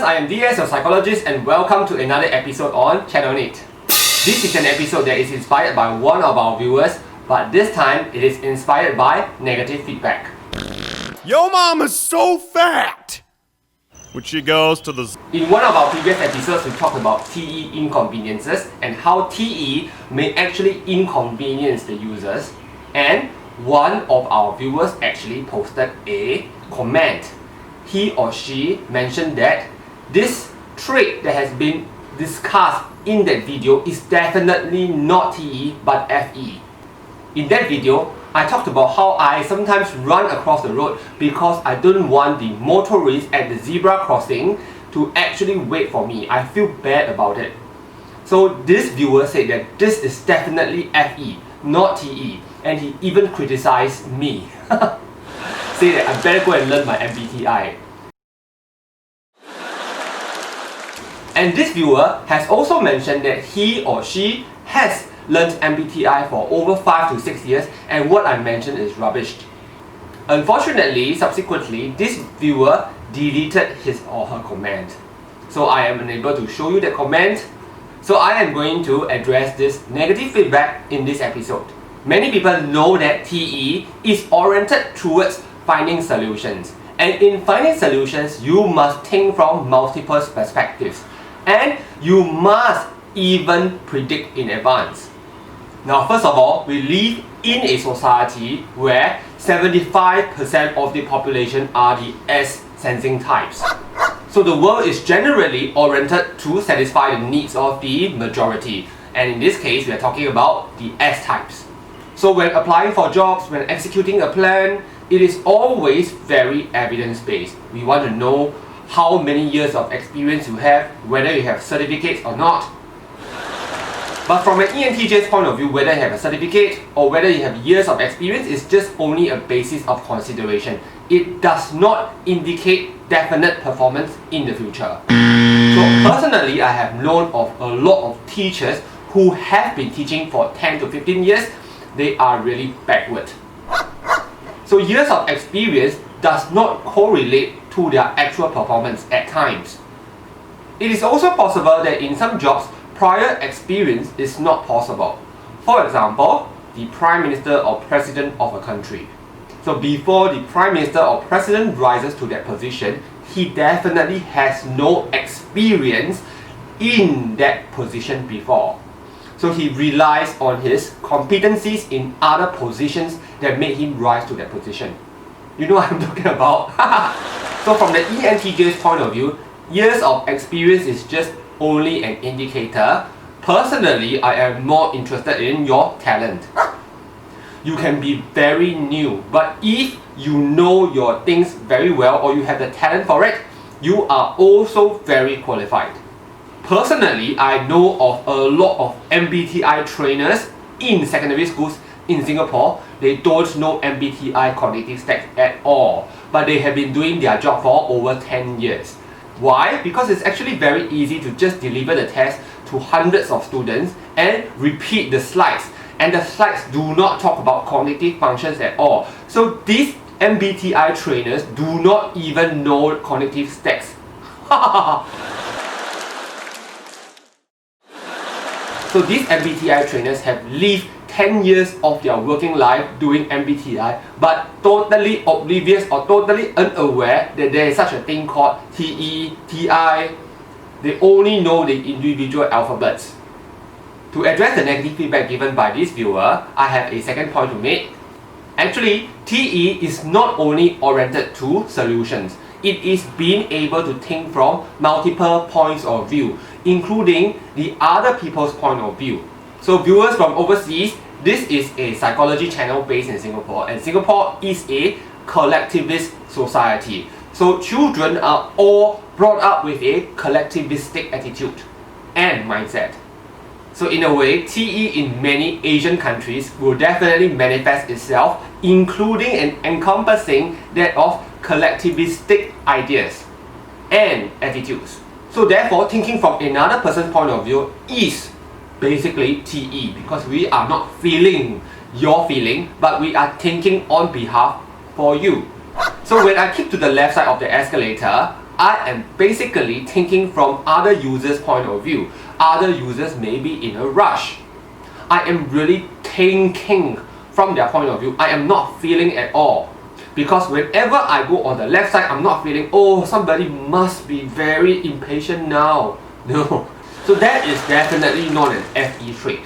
listeners, I am DS, your psychologist, and welcome to another episode on Channel NITT. This is an episode that is inspired by one of our viewers, but this time it is inspired by negative feedback. Yo mama's so fat! When she goes to the... In one of our previous episodes, we talked about TE inconveniences and how TE may actually inconvenience the users. And one of our viewers actually posted a comment. He or she mentioned that this trait that has been discussed in that video is definitely not TE but FE. In that video, I talked about how I sometimes run across the road because I don't want the motorist at the zebra crossing to actually wait for me. I feel bad about it. So this viewer said that this is definitely FE, not TE, and he even criticized me. Say that I better go and learn my MBTI. And this viewer has also mentioned that he or she has learned MBTI for over 5 to 6 years, and what I mentioned is rubbish. Unfortunately, subsequently, this viewer deleted his or her comment. So I am unable to show you the comment. So I am going to address this negative feedback in this episode. Many people know that TE is oriented towards finding solutions. And in finding solutions, you must think from multiple perspectives. And you must even predict in advance. Now, first of all, we live in a society where 75% of the population are the S-sensing types. So the world is generally oriented to satisfy the needs of the majority. And in this case, we are talking about the S-types. So when applying for jobs, when executing a plan, it is always very evidence-based. We want to know how many years of experience you have, whether you have certificates or not. But from an ENTJ's point of view, whether you have a certificate or whether you have years of experience is just only a basis of consideration. It does not indicate definite performance in the future. So personally, I have known of a lot of teachers who have been teaching for 10 to 15 years. They are really backward. So years of experience does not correlate to their actual performance at times. It is also possible that in some jobs, prior experience is not possible. For example, the Prime Minister or President of a country. So before the Prime Minister or President rises to that position, he definitely has no experience in that position before. So he relies on his competencies in other positions that made him rise to that position. You know what I'm talking about? So from the ENTJ's point of view, years of experience is just only an indicator. Personally, I am more interested in your talent. You can be very new, but if you know your things very well or you have the talent for it, you are also very qualified. Personally, I know of a lot of MBTI trainers in secondary schools in Singapore. They don't know MBTI cognitive stacks at all, but they have been doing their job for over 10 years. Why? Because it's actually very easy to just deliver the test to hundreds of students and repeat the slides. And the slides do not talk about cognitive functions at all. So these MBTI trainers do not even know cognitive stacks. So these MBTI trainers have lived 10 years of their working life doing MBTI, but totally oblivious or totally unaware that there is such a thing called TE, TI. They only know the individual alphabets. To address the negative feedback given by this viewer, I have a second point to make. Actually, TE is not only oriented to solutions, it is being able to think from multiple points of view, including the other people's point of view. So viewers from overseas, this is a psychology channel based in Singapore, and Singapore is a collectivist society. So children are all brought up with a collectivistic attitude and mindset. So in a way, TE in many Asian countries will definitely manifest itself, including and encompassing that of collectivistic ideas and attitudes. So therefore, thinking from another person's point of view is basically TE, because we are not feeling your feeling, but we are thinking on behalf for you. So when I keep to the left side of the escalator, I am basically thinking from other users' point of view. Other users may be in a rush. I am really thinking from their point of view. I am not feeling at all. Because whenever I go on the left side, I'm not feeling, oh, somebody must be very impatient now. No. So that is definitely not an FE trait.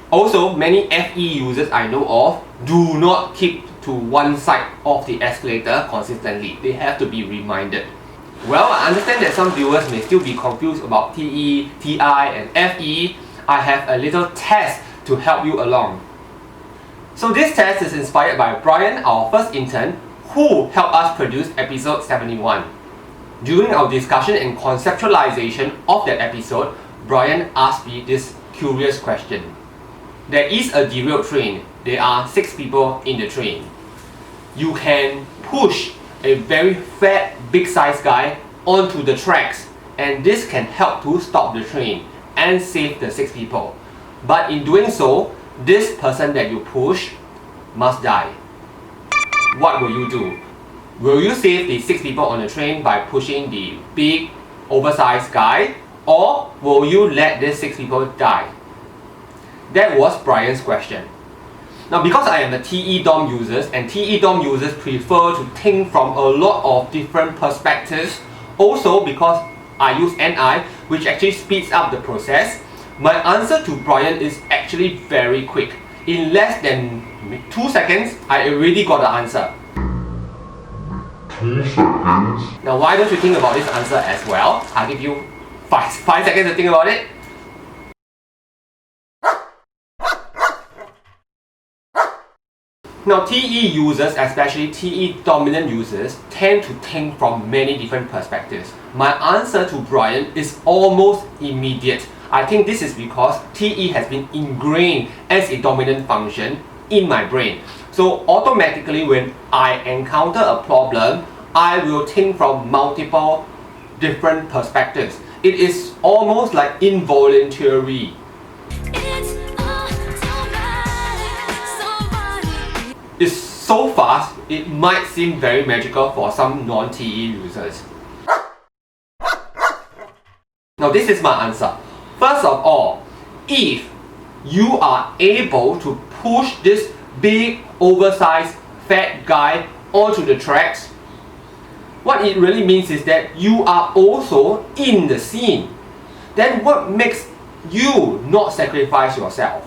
Also, many FE users I know of do not keep to one side of the escalator consistently. They have to be reminded. Well, I understand that some viewers may still be confused about TE, TI and FE. I have a little test to help you along. So this test is inspired by Brian, our first intern, who helped us produce episode 71. During our discussion and conceptualization of that episode, Brian asked me this curious question. There is a derailed train. There are 6 people in the train. You can push a very fat, big size guy onto the tracks, and this can help to stop the train and save the 6 people. But in doing so, this person that you push must die. What will you do? Will you save the 6 people on the train by pushing the big, oversized guy, or will you let these 6 people die? That was Brian's question. Now, because I am a TE DOM users, and TE DOM users prefer to think from a lot of different perspectives, also because I use NI, which actually speeds up the process, my answer to Brian is actually very quick. In less than 2 seconds, I already got the answer. 2 seconds. Now, why don't you think about this answer as well? I'll give you 5 seconds to think about it. Now, TE users, especially TE dominant users, tend to think from many different perspectives. My answer to Brian is almost immediate. I think this is because TE has been ingrained as a dominant function in my brain. So automatically when I encounter a problem, I will think from multiple different perspectives. It is almost like involuntary. It's so fast, it might seem very magical for some non-TE users. Now this is my answer. First of all, if you are able to push this big, oversized, fat guy onto the tracks, what it really means is that you are also in the scene. Then what makes you not sacrifice yourself?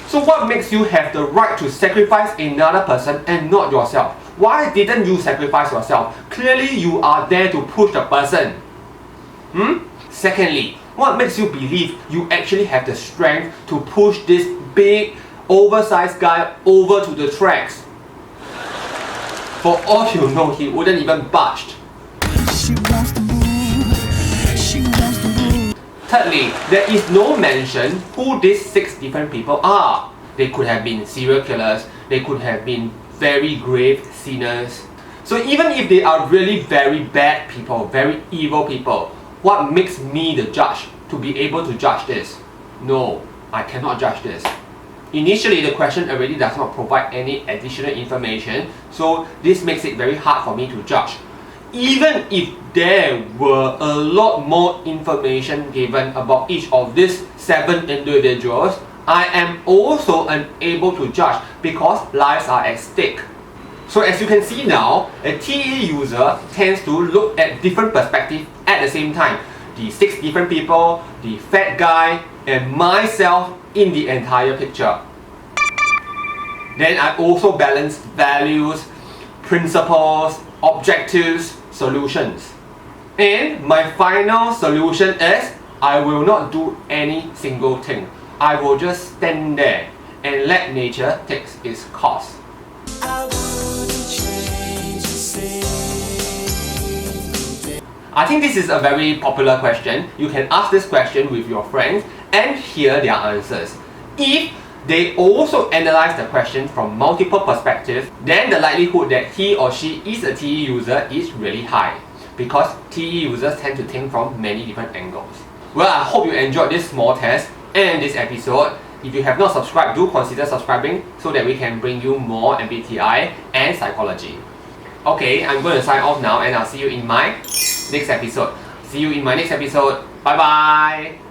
So what makes you have the right to sacrifice another person and not yourself? Why didn't you sacrifice yourself? Clearly you are there to push the person. Secondly, what makes you believe you actually have the strength to push this big, oversized guy over to the tracks? For all you know, he wouldn't even budge. Thirdly, there is no mention who these 6 different people are. They could have been serial killers, they could have been very grave sinners. So even if they are really very bad people, very evil people, what makes me the judge to be able to judge this? No, I cannot judge this. Initially, the question already does not provide any additional information, so this makes it very hard for me to judge. Even if there were a lot more information given about each of these 7 individuals, I am also unable to judge because lives are at stake. So as you can see now, a TE user tends to look at different perspectives at the same time. The 6 different people, the fat guy, and myself in the entire picture. Then I also balance values, principles, objectives, solutions. And my final solution is I will not do any single thing. I will just stand there and let nature take its course. I think this is a very popular question. You can ask this question with your friends and hear their answers. If they also analyze the question from multiple perspectives, then the likelihood that he or she is a TE user is really high, because TE users tend to think from many different angles. Well, I hope you enjoyed this small test and this episode. If you have not subscribed, do consider subscribing so that we can bring you more MBTI and psychology. Okay, I'm going to sign off now and I'll see you in my next episode. See you in my next episode. Bye bye.